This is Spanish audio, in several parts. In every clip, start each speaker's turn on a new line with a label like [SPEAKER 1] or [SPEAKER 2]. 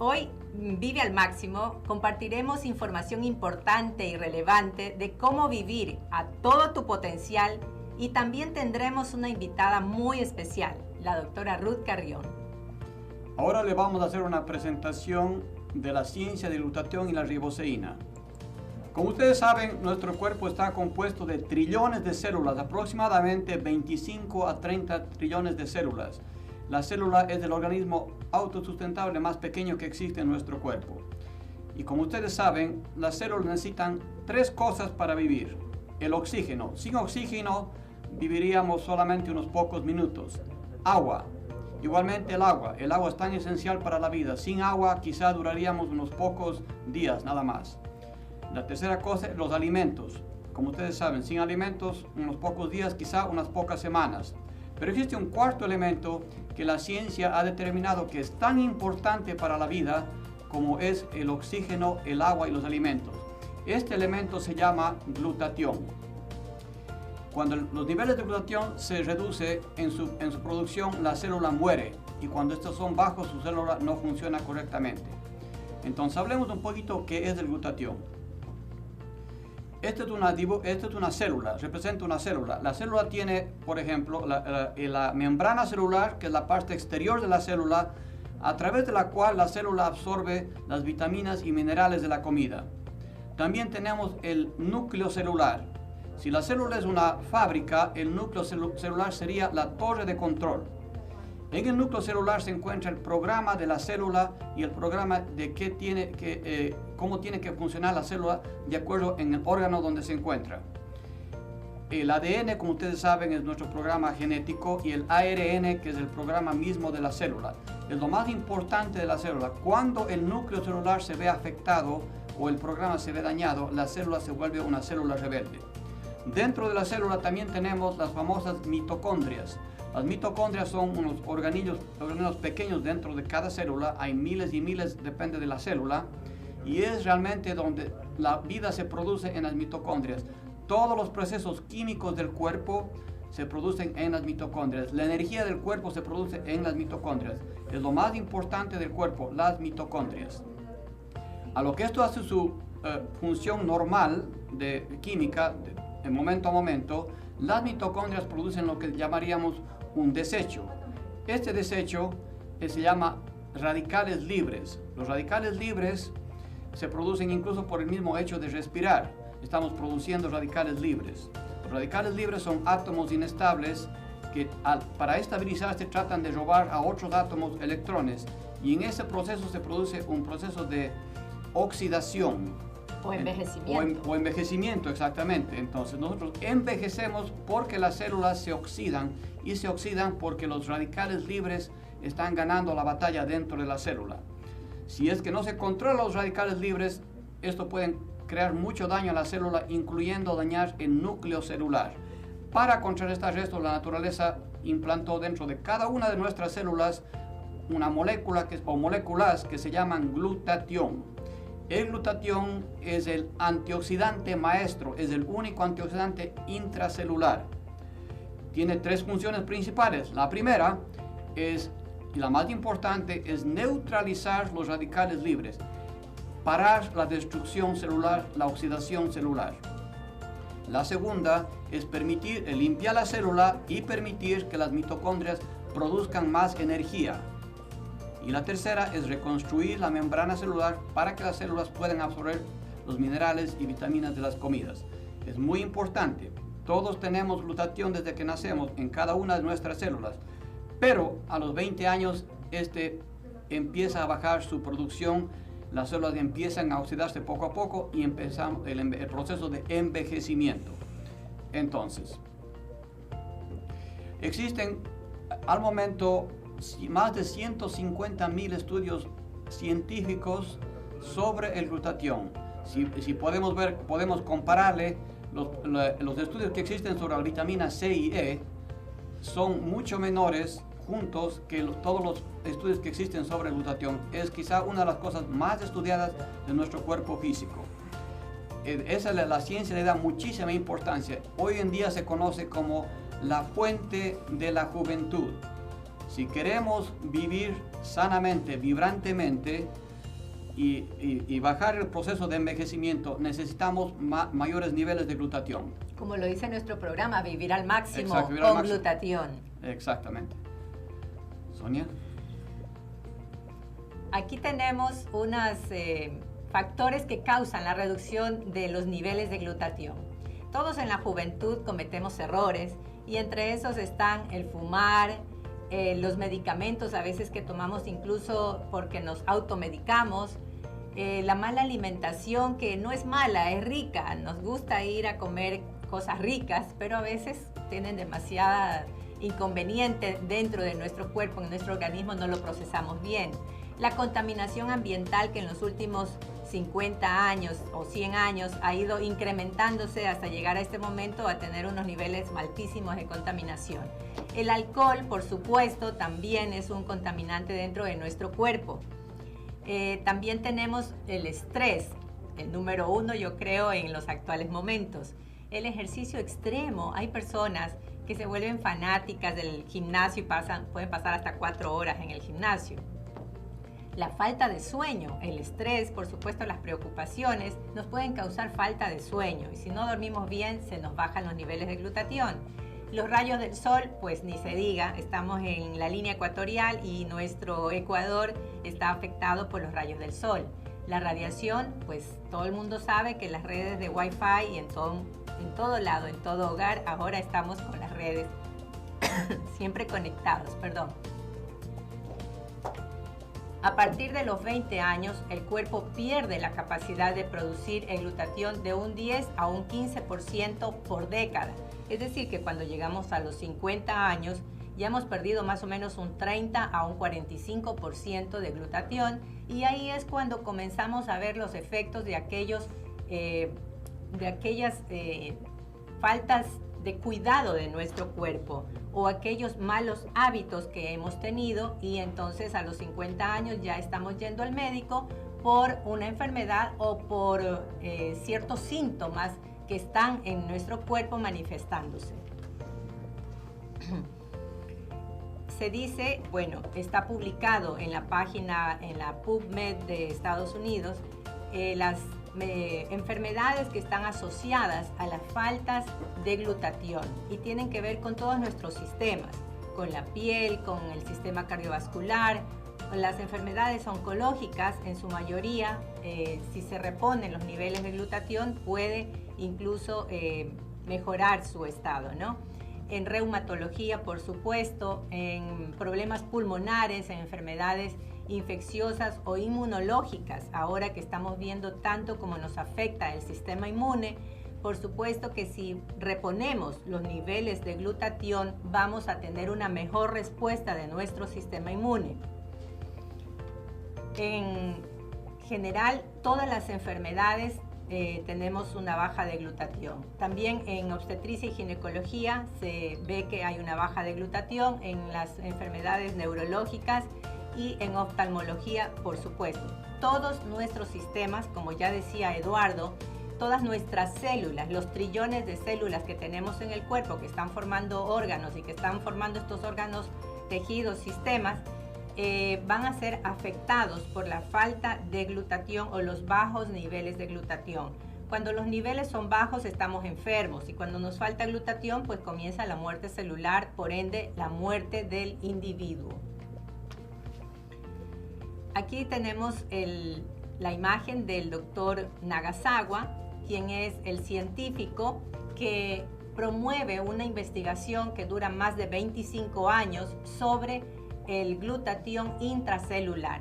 [SPEAKER 1] Hoy, Vive al Máximo, compartiremos información importante y relevante de cómo vivir a todo tu potencial y también tendremos una invitada muy especial, la doctora Ruth Carrión.
[SPEAKER 2] Ahora le vamos a hacer una presentación de la ciencia del glutatión y la riboceína. Como ustedes saben, nuestro cuerpo está compuesto de trillones de células, aproximadamente 25 a 30 trillones de células. La célula es el organismo autosustentable más pequeño que existe en nuestro cuerpo. Y como ustedes saben, las células necesitan tres cosas para vivir. El oxígeno. Sin oxígeno viviríamos solamente unos pocos minutos. Agua. Igualmente el agua. El agua es tan esencial para la vida. Sin agua quizá duraríamos unos pocos días nada más. La tercera cosa, los alimentos. Como ustedes saben, sin alimentos, unos pocos días, quizá unas pocas semanas. Pero existe un cuarto elemento que la ciencia ha determinado que es tan importante para la vida como es el oxígeno, el agua y los alimentos. Este elemento se llama glutatión. Cuando los niveles de glutatión se reducen en su producción, la célula muere. Y cuando estos son bajos, su célula no funciona correctamente. Entonces hablemos un poquito qué es el glutatión. Esta es una célula, representa una célula. La célula tiene, por ejemplo, la membrana celular, que es la parte exterior de la célula, a través de la cual la célula absorbe las vitaminas y minerales de la comida. También tenemos el núcleo celular. Si la célula es una fábrica, el núcleo celular sería la torre de control. En el núcleo celular se encuentra el programa de la célula y el programa de cómo tiene que funcionar la célula de acuerdo en el órgano donde se encuentra. El ADN, como ustedes saben, es nuestro programa genético y el ARN, que es el programa mismo de la célula. Es lo más importante de la célula. Cuando el núcleo celular se ve afectado o el programa se ve dañado, la célula se vuelve una célula rebelde. Dentro de la célula también tenemos las famosas mitocondrias. Las mitocondrias son unos organellos pequeños dentro de cada célula. Hay miles y miles, depende de la célula. Y es realmente donde la vida se produce en las mitocondrias. Todos los procesos químicos del cuerpo se producen en las mitocondrias. La energía del cuerpo se produce en las mitocondrias. Es lo más importante del cuerpo, las mitocondrias. A lo que esto hace su función normal de química, de momento a momento, las mitocondrias producen lo que llamaríamos un desecho. Este desecho se llama radicales libres. Los radicales libres se producen incluso por el mismo hecho de respirar. Estamos produciendo radicales libres. Los radicales libres son átomos inestables que para estabilizarse tratan de robar a otros átomos electrones y en ese proceso se produce un proceso de oxidación.
[SPEAKER 1] O envejecimiento.
[SPEAKER 2] O envejecimiento, exactamente. Entonces nosotros envejecemos porque las células se oxidan y se oxidan porque los radicales libres están ganando la batalla dentro de la célula. Si es que no se controlan los radicales libres, esto puede crear mucho daño a la célula, incluyendo dañar el núcleo celular. Para contrarrestar esto, la naturaleza implantó dentro de cada una de nuestras células una molécula o moléculas que se llaman glutatión. El glutatión es el antioxidante maestro, es el único antioxidante intracelular. Tiene tres funciones principales. La primera es, y la más importante, es neutralizar los radicales libres, parar la destrucción celular, la oxidación celular. La segunda es permitir limpiar la célula y permitir que las mitocondrias produzcan más energía. Y la tercera es reconstruir la membrana celular para que las células puedan absorber los minerales y vitaminas de las comidas. Es muy importante. Todos tenemos glutatión desde que nacemos en cada una de nuestras células. Pero a los 20 años empieza a bajar su producción. Las células empiezan a oxidarse poco a poco y empezamos el proceso de envejecimiento. Entonces, existen al momento más de 150,000 estudios científicos sobre el glutatión. Si podemos compararle los estudios que existen sobre la vitamina C y E, son mucho menores juntos que todos los estudios que existen sobre el glutatión. Es quizá una de las cosas más estudiadas de nuestro cuerpo físico. La ciencia le da muchísima importancia. Hoy en día se conoce como la fuente de la juventud. Si queremos vivir sanamente, vibrantemente, y bajar el proceso de envejecimiento, necesitamos mayores niveles de glutatión.
[SPEAKER 1] Como lo dice nuestro programa, vivir al máximo.
[SPEAKER 2] Exacto, vivir
[SPEAKER 1] con
[SPEAKER 2] al máximo.
[SPEAKER 1] glutatión.
[SPEAKER 2] Exactamente. Sonia.
[SPEAKER 1] Aquí tenemos unos factores que causan la reducción de los niveles de glutatión. Todos en la juventud cometemos errores y entre esos están el fumar, los medicamentos a veces que tomamos incluso porque nos automedicamos, la mala alimentación, que no es mala, es rica. Nos gusta ir a comer cosas ricas, pero a veces tienen demasiada inconveniente dentro de nuestro cuerpo, en nuestro organismo no lo procesamos bien. La contaminación ambiental, que en los últimos 50 años o 100 años ha ido incrementándose hasta llegar a este momento a tener unos niveles altísimos de contaminación. El alcohol, por supuesto, también es un contaminante dentro de nuestro cuerpo. También tenemos el estrés, el número 1 yo creo en los actuales momentos. El ejercicio extremo, hay personas que se vuelven fanáticas del gimnasio y pueden pasar hasta 4 horas en el gimnasio. La falta de sueño, el estrés, por supuesto las preocupaciones nos pueden causar falta de sueño y si no dormimos bien se nos bajan los niveles de glutatión. Los rayos del sol, pues ni se diga, estamos en la línea ecuatorial y nuestro Ecuador está afectado por los rayos del sol. La radiación, pues todo el mundo sabe que las redes de Wi-Fi y en todo lado, en todo hogar, ahora estamos con las redes siempre conectados, perdón. A partir de los 20 años, el cuerpo pierde la capacidad de producir el glutatión de un 10 a un 15% por década. Es decir, que cuando llegamos a los 50 años, ya hemos perdido más o menos un 30 a un 45% de glutatión y ahí es cuando comenzamos a ver los efectos de aquellas faltas de cuidado de nuestro cuerpo o aquellos malos hábitos que hemos tenido y entonces a los 50 años ya estamos yendo al médico por una enfermedad o por ciertos síntomas que están en nuestro cuerpo manifestándose. Se dice, bueno, está publicado en la página, en la PubMed de Estados Unidos, las enfermedades que están asociadas a las faltas de glutatión y tienen que ver con todos nuestros sistemas, con la piel, con el sistema cardiovascular, con las enfermedades oncológicas. En su mayoría, si se reponen los niveles de glutatión, puede incluso mejorar su estado, ¿no? En reumatología, por supuesto, en problemas pulmonares, en enfermedades infecciosas o inmunológicas, ahora que estamos viendo tanto cómo nos afecta el sistema inmune, por supuesto que si reponemos los niveles de glutatión vamos a tener una mejor respuesta de nuestro sistema inmune. En general, todas las enfermedades tenemos una baja de glutatión. También en obstetricia y ginecología se ve que hay una baja de glutatión en las enfermedades neurológicas y en oftalmología, por supuesto. Todos nuestros sistemas, como ya decía Eduardo, todas nuestras células, los trillones de células que tenemos en el cuerpo que están formando órganos y que están formando estos órganos, tejidos, sistemas, van a ser afectados por la falta de glutatión o los bajos niveles de glutatión. Cuando los niveles son bajos estamos enfermos y cuando nos falta glutatión pues comienza la muerte celular, por ende la muerte del individuo. Aquí tenemos la imagen del doctor Nagasawa, quien es el científico que promueve una investigación que dura más de 25 años sobre el glutatión intracelular.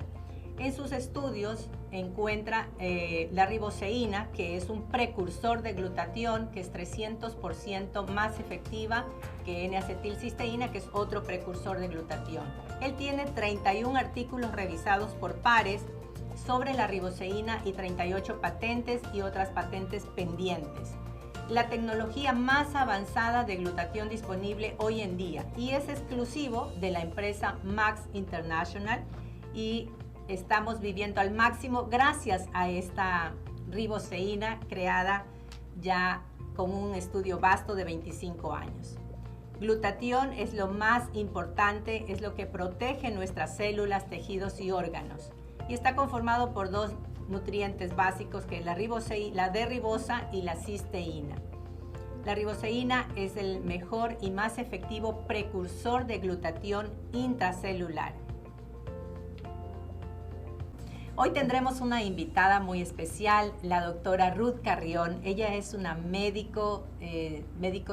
[SPEAKER 1] En sus estudios encuentra la riboceína, que es un precursor de glutatión, que es 300% más efectiva que N-acetilcisteína, que es otro precursor de glutatión. Él tiene 31 artículos revisados por pares sobre la riboceína y 38 patentes y otras patentes pendientes. La tecnología más avanzada de glutatión disponible hoy en día y es exclusivo de la empresa Max International y estamos viviendo al máximo gracias a esta riboceína creada ya con un estudio vasto de 25 años. Glutatión es lo más importante, es lo que protege nuestras células, tejidos y órganos y está conformado por dos nutrientes básicos, que es la D-ribosa y la cisteína. La riboceína es el mejor y más efectivo precursor de glutatión intracelular. Hoy tendremos una invitada muy especial, la doctora Ruth Carrión. Ella es una médico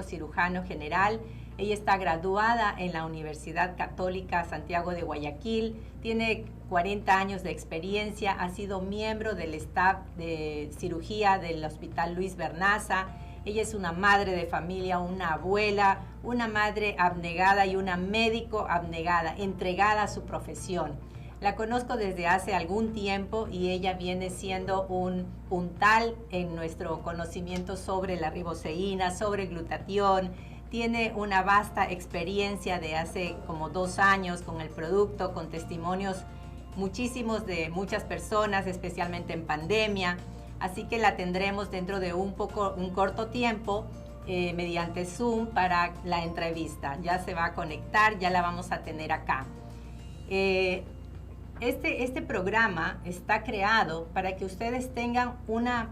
[SPEAKER 1] cirujano general. Ella está graduada en la Universidad Católica Santiago de Guayaquil, tiene 40 años de experiencia, ha sido miembro del staff de cirugía del Hospital Luis Bernaza. Ella es una madre de familia, una abuela, una madre abnegada y una médico abnegada, entregada a su profesión. La conozco desde hace algún tiempo y ella viene siendo un puntal en nuestro conocimiento sobre la riboceína, sobre glutatión. Tiene una vasta experiencia de hace como 2 años con el producto, con testimonios muchísimos de muchas personas, especialmente en pandemia. Así que la tendremos dentro de un corto tiempo mediante Zoom para la entrevista. Ya se va a conectar, ya la vamos a tener acá. Este programa está creado para que ustedes tengan una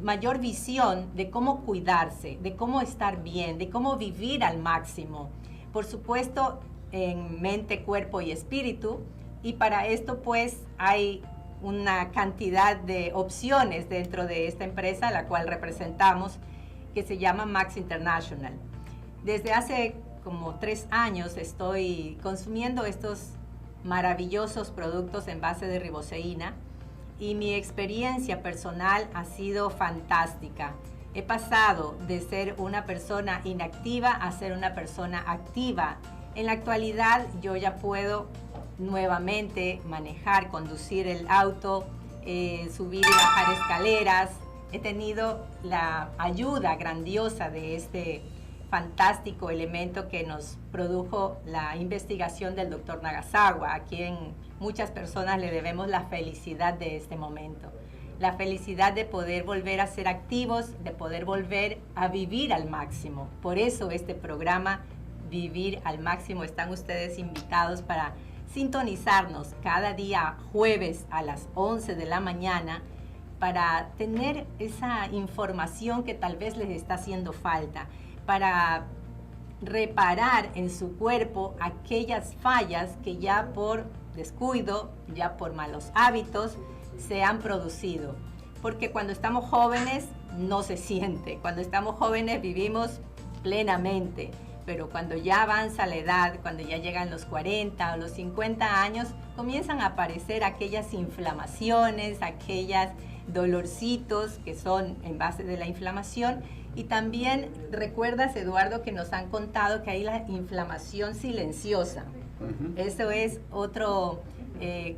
[SPEAKER 1] mayor visión de cómo cuidarse, de cómo estar bien, de cómo vivir al máximo. Por supuesto, en mente, cuerpo y espíritu. Y para esto, pues, hay una cantidad de opciones dentro de esta empresa, la cual representamos, que se llama Max International. Desde hace como 3 años estoy consumiendo estos maravillosos productos en base de riboceína y mi experiencia personal ha sido fantástica. He pasado de ser una persona inactiva a ser una persona activa. En la actualidad yo ya puedo nuevamente manejar, conducir el auto, subir y bajar escaleras. He tenido la ayuda grandiosa de este fantástico elemento que nos produjo la investigación del doctor Nagasawa, a quien muchas personas le debemos la felicidad de este momento. La felicidad de poder volver a ser activos, de poder volver a vivir al máximo. Por eso este programa, Vivir al Máximo, están ustedes invitados para sintonizarnos cada día jueves a las 11 de la mañana para tener esa información que tal vez les está haciendo falta, para reparar en su cuerpo aquellas fallas que ya por descuido, ya por malos hábitos, se han producido. Porque cuando estamos jóvenes no se siente, cuando estamos jóvenes vivimos plenamente, pero cuando ya avanza la edad, cuando ya llegan los 40 o los 50 años, comienzan a aparecer aquellas inflamaciones, aquellos dolorcitos que son en base de la inflamación. Y también recuerdas, Eduardo, que nos han contado que hay la inflamación silenciosa. Eso es otro,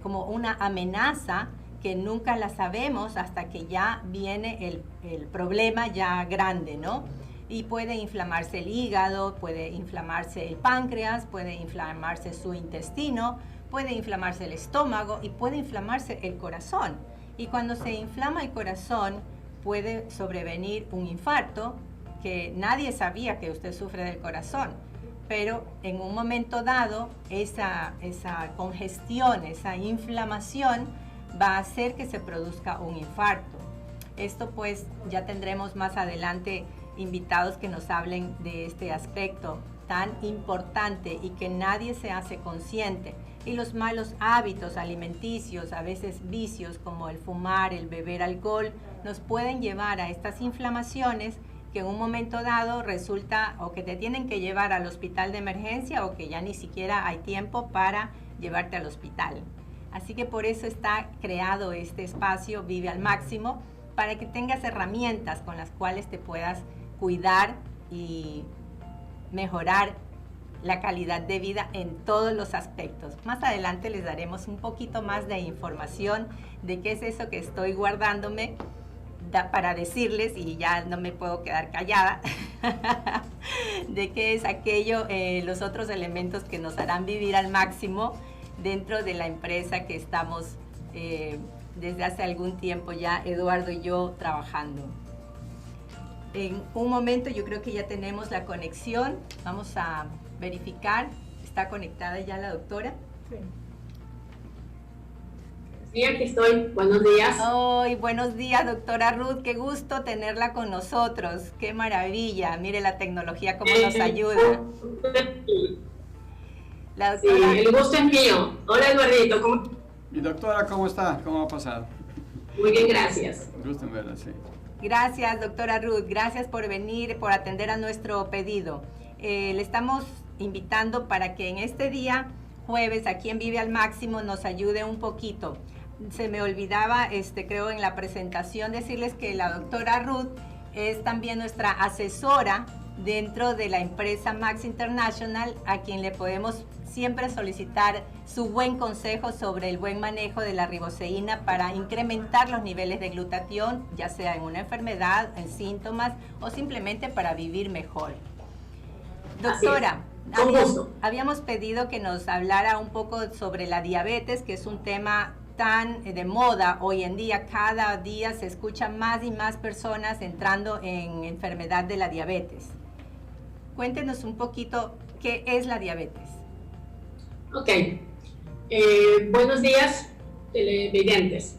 [SPEAKER 1] como una amenaza que nunca la sabemos hasta que ya viene el problema ya grande, ¿no? Y puede inflamarse el hígado, puede inflamarse el páncreas, puede inflamarse su intestino, puede inflamarse el estómago y puede inflamarse el corazón. Y cuando se inflama el corazón, puede sobrevenir un infarto, que nadie sabía que usted sufre del corazón, pero en un momento dado esa congestión, esa inflamación va a hacer que se produzca un infarto. Esto pues ya tendremos más adelante invitados que nos hablen de este aspecto tan importante y que nadie se hace consciente. Y los malos hábitos alimenticios, a veces vicios como el fumar, el beber alcohol, nos pueden llevar a estas inflamaciones que en un momento dado resulta o que te tienen que llevar al hospital de emergencia o que ya ni siquiera hay tiempo para llevarte al hospital. Así que por eso está creado este espacio Vive al Máximo, para que tengas herramientas con las cuales te puedas cuidar y mejorar la calidad de vida en todos los aspectos. Más adelante les daremos un poquito más de información de qué es eso que estoy guardándome para decirles, y ya no me puedo quedar callada, de qué es aquello, los otros elementos que nos harán vivir al máximo dentro de la empresa que estamos desde hace algún tiempo ya, Eduardo y yo, trabajando. En un momento yo creo que ya tenemos la conexión. Vamos a verificar. ¿Está conectada ya la doctora?
[SPEAKER 3] Sí. Sí, aquí estoy. Buenos días.
[SPEAKER 1] Hoy, buenos días, doctora Ruth. Qué gusto tenerla con nosotros. Qué maravilla. Mire la tecnología cómo nos ayuda.
[SPEAKER 3] La doctora... Sí, el gusto es mío. Hola, Eduardito. ¿Cómo?
[SPEAKER 2] Mi doctora, ¿cómo está? ¿Cómo va a pasar?
[SPEAKER 3] Muy bien, gracias.
[SPEAKER 2] Gusto en verla, sí.
[SPEAKER 1] Gracias, doctora Ruth. Gracias por venir, por atender a nuestro pedido. Le estamos invitando para que en este día, jueves, aquí en Vive al Máximo, nos ayude un poquito. Se me olvidaba, creo, en la presentación decirles que la doctora Ruth es también nuestra asesora dentro de la empresa Max International, a quien le podemos siempre solicitar su buen consejo sobre el buen manejo de la riboceína para incrementar los niveles de glutatión, ya sea en una enfermedad, en síntomas o simplemente para vivir mejor. Doctora, habíamos pedido que nos hablara un poco sobre la diabetes, que es un tema tan de moda hoy en día. Cada día se escuchan más y más personas entrando en enfermedad de la diabetes. Cuéntenos un poquito qué es la diabetes.
[SPEAKER 3] Ok, buenos días, televidentes.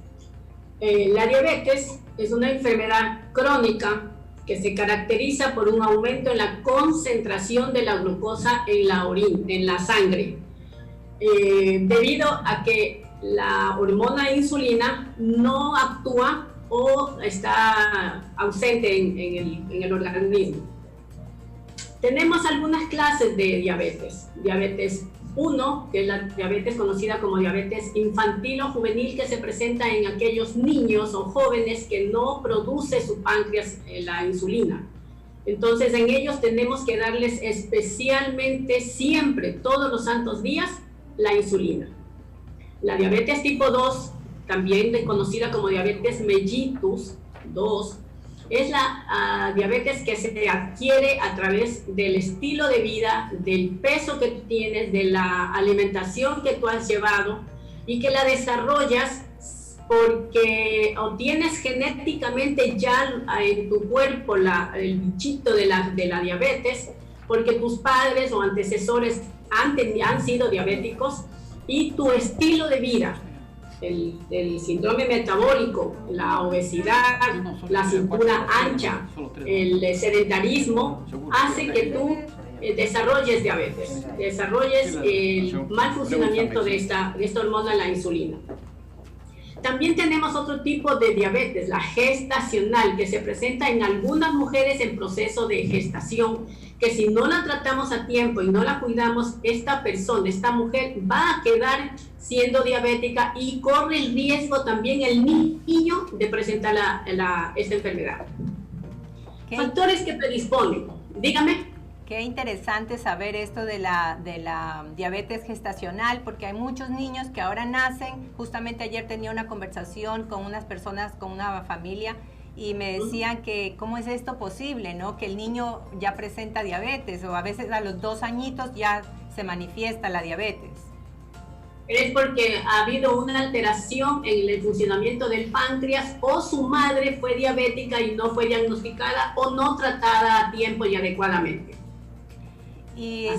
[SPEAKER 3] La diabetes es una enfermedad crónica que se caracteriza por un aumento en la concentración de la glucosa en la orina, en la sangre, debido a que la hormona insulina no actúa o está ausente en el organismo. Tenemos algunas clases de diabetes. Diabetes 1, que es la diabetes conocida como diabetes infantil o juvenil, que se presenta en aquellos niños o jóvenes que no produce su páncreas la insulina. Entonces, en ellos tenemos que darles especialmente siempre, todos los santos días, la insulina. La diabetes tipo 2, también conocida como diabetes mellitus 2, es la diabetes que se adquiere a través del estilo de vida, del peso que tú tienes, de la alimentación que tú has llevado y que la desarrollas porque o tienes genéticamente ya en tu cuerpo el bichito de la diabetes, porque tus padres o antecesores han sido diabéticos y tu estilo de vida. El síndrome metabólico, la obesidad, la cintura ancha, el sedentarismo, hace que tú desarrolles diabetes, desarrolles el mal funcionamiento de esta hormona, la insulina. También tenemos otro tipo de diabetes, la gestacional, que se presenta en algunas mujeres en proceso de gestación, que si no la tratamos a tiempo y no la cuidamos, esta persona, esta mujer va a quedar siendo diabética y corre el riesgo también el niño de presentar esta enfermedad. Factores que predisponen. Dígame.
[SPEAKER 1] Qué interesante saber esto de la diabetes gestacional, porque hay muchos niños que ahora nacen. Justamente ayer tenía una conversación con unas personas, con una familia, y me decían que cómo es esto posible, ¿no? Que el niño ya presenta diabetes, o a veces a los 2 añitos ya se manifiesta la diabetes.
[SPEAKER 3] Es porque ha habido una alteración en el funcionamiento del páncreas, o su madre fue diabética y no fue diagnosticada o no tratada a tiempo y adecuadamente.
[SPEAKER 1] Y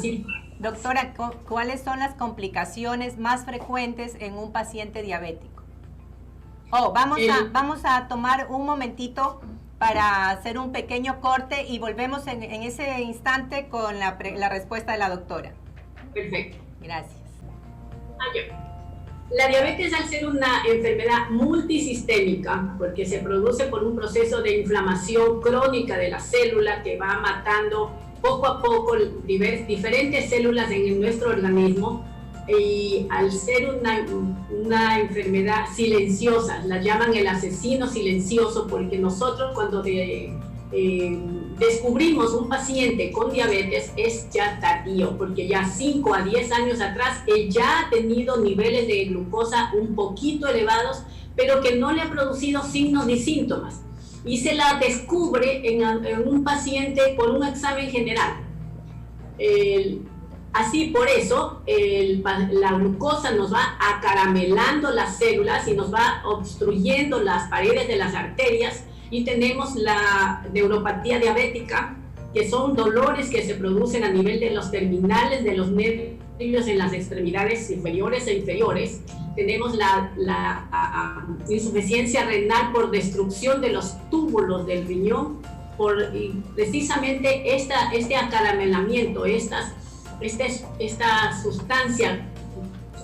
[SPEAKER 1] doctora, ¿cuáles son las complicaciones más frecuentes en un paciente diabético? Vamos a tomar un momentito para hacer un pequeño corte y volvemos en ese instante con la respuesta de la doctora.
[SPEAKER 3] Perfecto.
[SPEAKER 1] Gracias.
[SPEAKER 3] La diabetes, al ser una enfermedad multisistémica, porque se produce por un proceso de inflamación crónica de la célula que va matando poco a poco diferentes células en nuestro organismo, y al ser una enfermedad silenciosa, la llaman el asesino silencioso, porque nosotros cuando descubrimos un paciente con diabetes es ya tardío, porque ya 5 a 10 años atrás él ya ha tenido niveles de glucosa un poquito elevados, pero que no le ha producido signos ni síntomas. Y se la descubre en un paciente por un examen general. Así, por eso, la glucosa nos va acaramelando las células y nos va obstruyendo las paredes de las arterias, y tenemos la neuropatía diabética, que son dolores que se producen a nivel de los terminales de los nervios nervios en las extremidades inferiores e inferiores. Tenemos la insuficiencia renal por destrucción de los túbulos del riñón, y precisamente este acaramelamiento, esta sustancia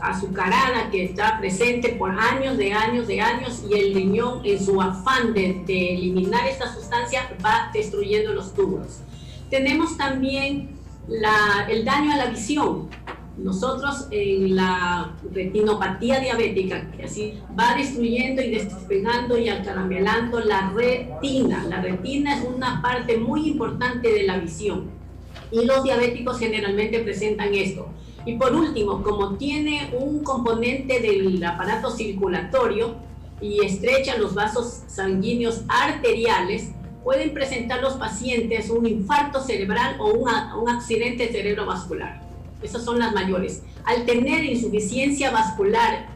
[SPEAKER 3] azucarada que está presente por años de años, y el riñón, en su afán de eliminar esta sustancia, va destruyendo los túbulos. Tenemos también el daño a la visión. Nosotros en la retinopatía diabética, que así va destruyendo y despegando y acaramelando la retina. La retina es una parte muy importante de la visión y los diabéticos generalmente presentan esto. Y por último, como tiene un componente del aparato circulatorio y estrecha los vasos sanguíneos arteriales, pueden presentar los pacientes un infarto cerebral o un accidente cerebrovascular. Esas son las mayores. Al tener insuficiencia vascular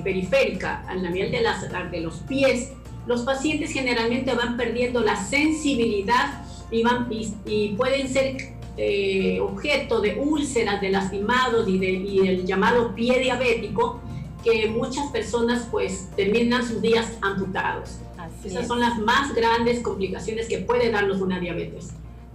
[SPEAKER 3] periférica a nivel de los pies, los pacientes generalmente van perdiendo la sensibilidad y pueden ser objeto de úlceras, de lastimados y el llamado pie diabético, que muchas personas pues terminan sus días amputados. Esas son las más grandes complicaciones que puede darnos una diabetes.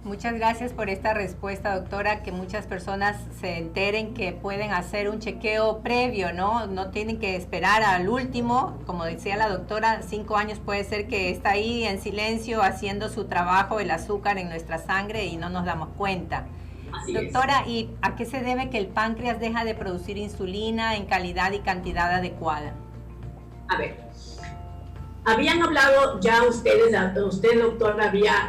[SPEAKER 1] Muchas gracias por esta respuesta, doctora, que muchas personas se enteren que pueden hacer un chequeo previo, ¿no? No tienen que esperar al último. Como decía la doctora, 5 años puede ser que está ahí en silencio haciendo su trabajo, el azúcar en nuestra sangre, y no nos damos cuenta.
[SPEAKER 3] Así
[SPEAKER 1] doctora,
[SPEAKER 3] es.
[SPEAKER 1] ¿y a qué se debe que el páncreas deja de producir insulina en calidad y cantidad adecuada?
[SPEAKER 3] A ver, habían hablado ya usted, doctor, había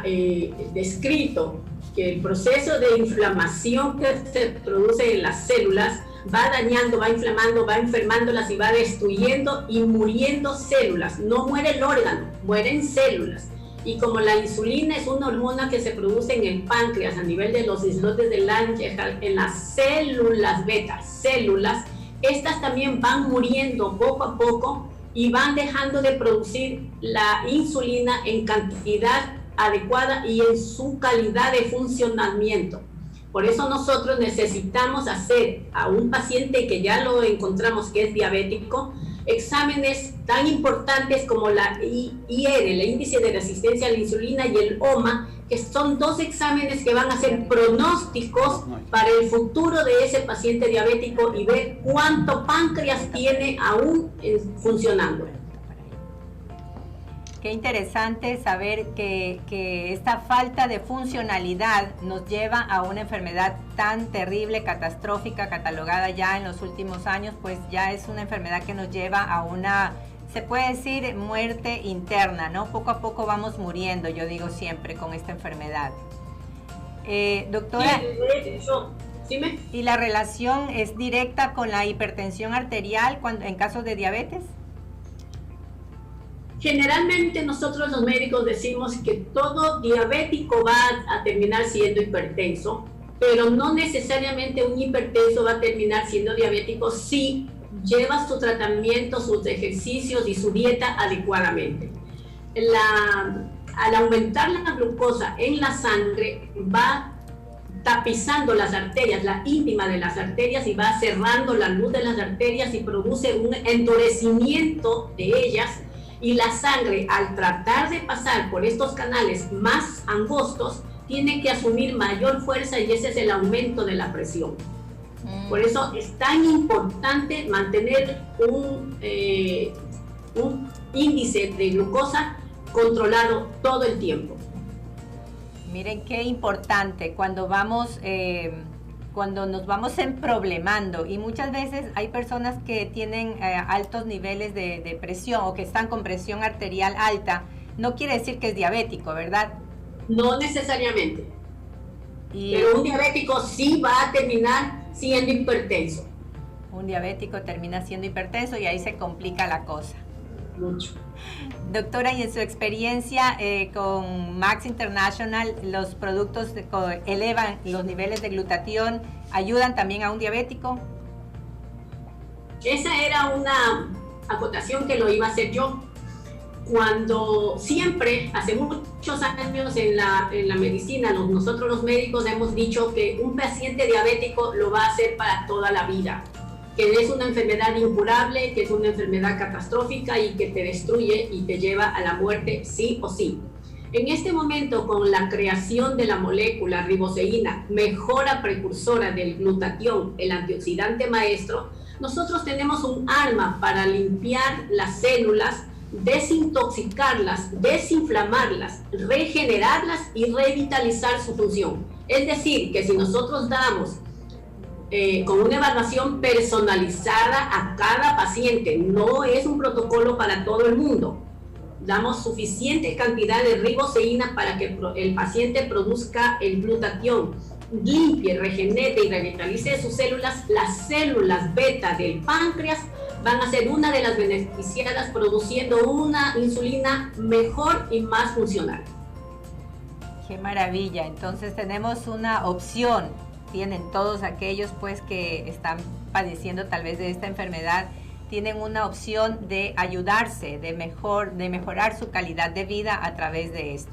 [SPEAKER 3] descrito que el proceso de inflamación que se produce en las células va dañando, va inflamando, va enfermándolas y va destruyendo y muriendo células. No muere el órgano, mueren células. Y como la insulina es una hormona que se produce en el páncreas a nivel de los islotes de Langerhans, en las células beta, estas también van muriendo poco a poco y van dejando de producir la insulina en cantidad adecuada y en su calidad de funcionamiento. Por eso nosotros necesitamos hacer a un paciente que ya lo encontramos que es diabético, exámenes tan importantes como la IR, el índice de resistencia a la insulina, y el OMA, que son 2 exámenes que van a ser pronósticos para el futuro de ese paciente diabético y ver cuánto páncreas tiene aún funcionando.
[SPEAKER 1] Qué interesante saber que esta falta de funcionalidad nos lleva a una enfermedad tan terrible, catastrófica, catalogada ya en los últimos años, pues ya es una enfermedad que nos lleva a una, se puede decir, muerte interna, ¿no? Poco a poco vamos muriendo, yo digo siempre, con esta enfermedad. Doctora,
[SPEAKER 3] ¿Dime?
[SPEAKER 1] ¿y la relación es directa con la hipertensión arterial en casos de diabetes?
[SPEAKER 3] Generalmente nosotros los médicos decimos que todo diabético va a terminar siendo hipertenso, pero no necesariamente un hipertenso va a terminar siendo diabético si lleva su tratamiento, sus ejercicios y su dieta adecuadamente. Al aumentar la glucosa en la sangre, va tapizando las arterias, la íntima de las arterias, y va cerrando la luz de las arterias y produce un endurecimiento de ellas. Y la sangre, al tratar de pasar por estos canales más angostos, tiene que asumir mayor fuerza, y ese es el aumento de la presión. Por eso es tan importante mantener un índice de glucosa controlado todo el tiempo.
[SPEAKER 1] Miren qué importante cuando nos vamos emproblemando, y muchas veces hay personas que tienen altos niveles de presión o que están con presión arterial alta. No quiere decir que es diabético, ¿verdad?
[SPEAKER 3] No necesariamente. Pero un diabético sí va a terminar siendo hipertenso.
[SPEAKER 1] Un diabético termina siendo hipertenso y ahí se complica la cosa.
[SPEAKER 3] Mucho.
[SPEAKER 1] Doctora, y en su experiencia con Max International, ¿los productos elevan los niveles de glutatión, ayudan también a un diabético?
[SPEAKER 3] Esa era una acotación que lo iba a hacer yo. cuando siempre, hace muchos años en la medicina, nosotros los médicos hemos dicho que un paciente diabético lo va a hacer para toda la vida, que es una enfermedad incurable, que es una enfermedad catastrófica y que te destruye y te lleva a la muerte sí o sí. En este momento, con la creación de la molécula riboceína, mejora precursora del glutatión, el antioxidante maestro, nosotros tenemos un arma para limpiar las células, desintoxicarlas, desinflamarlas, regenerarlas y revitalizar su función. Es decir, que si nosotros damos con una evaluación personalizada a cada paciente, no es un protocolo para todo el mundo, damos suficiente cantidad de riboceína para que el paciente produzca el glutatión, limpie, regenere y revitalice sus células. Las células beta del páncreas van a ser una de las beneficiadas, produciendo una insulina mejor y más funcional.
[SPEAKER 1] ¡Qué maravilla! Entonces tenemos una opción. Tienen todos aquellos pues que están padeciendo tal vez de esta enfermedad, tienen una opción de ayudarse, de mejorar su calidad de vida a través de esto.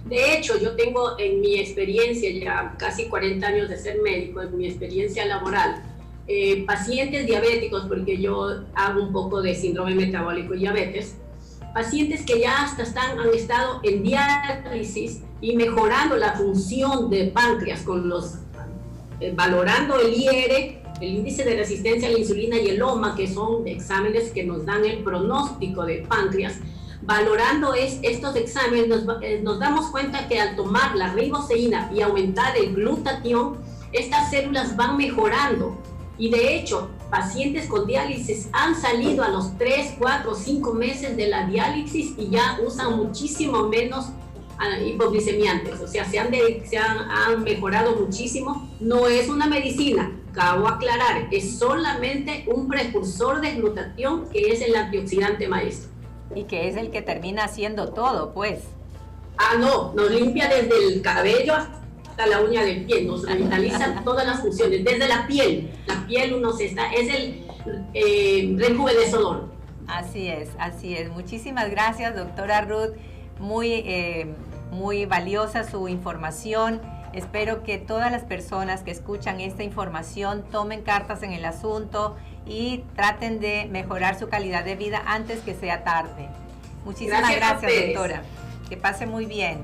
[SPEAKER 3] De hecho, yo tengo en mi experiencia, ya casi 40 años de ser médico, en mi experiencia laboral, pacientes diabéticos, porque yo hago un poco de síndrome metabólico y diabetes, pacientes que ya hasta han estado en diálisis y mejorando la función del páncreas con valorando el IR, el índice de resistencia a la insulina, y el OMA, que son exámenes que nos dan el pronóstico del páncreas. Valorando estos exámenes nos damos cuenta que al tomar la riboceína y aumentar el glutatión, estas células van mejorando. Y de hecho, pacientes con diálisis han salido a los 3, 4, 5 meses de la diálisis y ya usan muchísimo menos hipoglicemiantes, o sea, se han mejorado muchísimo. No es una medicina, acabo de aclarar, es solamente un precursor de glutatión, que es el antioxidante maestro.
[SPEAKER 1] Y que es el que termina haciendo todo, pues.
[SPEAKER 3] No, nos limpia desde el cabello hasta la uña del pie, nos revitaliza todas las funciones, desde la piel es el rejuvenecedor.
[SPEAKER 1] Así es, así es. Muchísimas gracias, doctora Ruth. Muy valiosa su información. Espero que todas las personas que escuchan esta información tomen cartas en el asunto y traten de mejorar su calidad de vida antes que sea tarde. Muchísimas gracias, doctora. Que pase muy bien.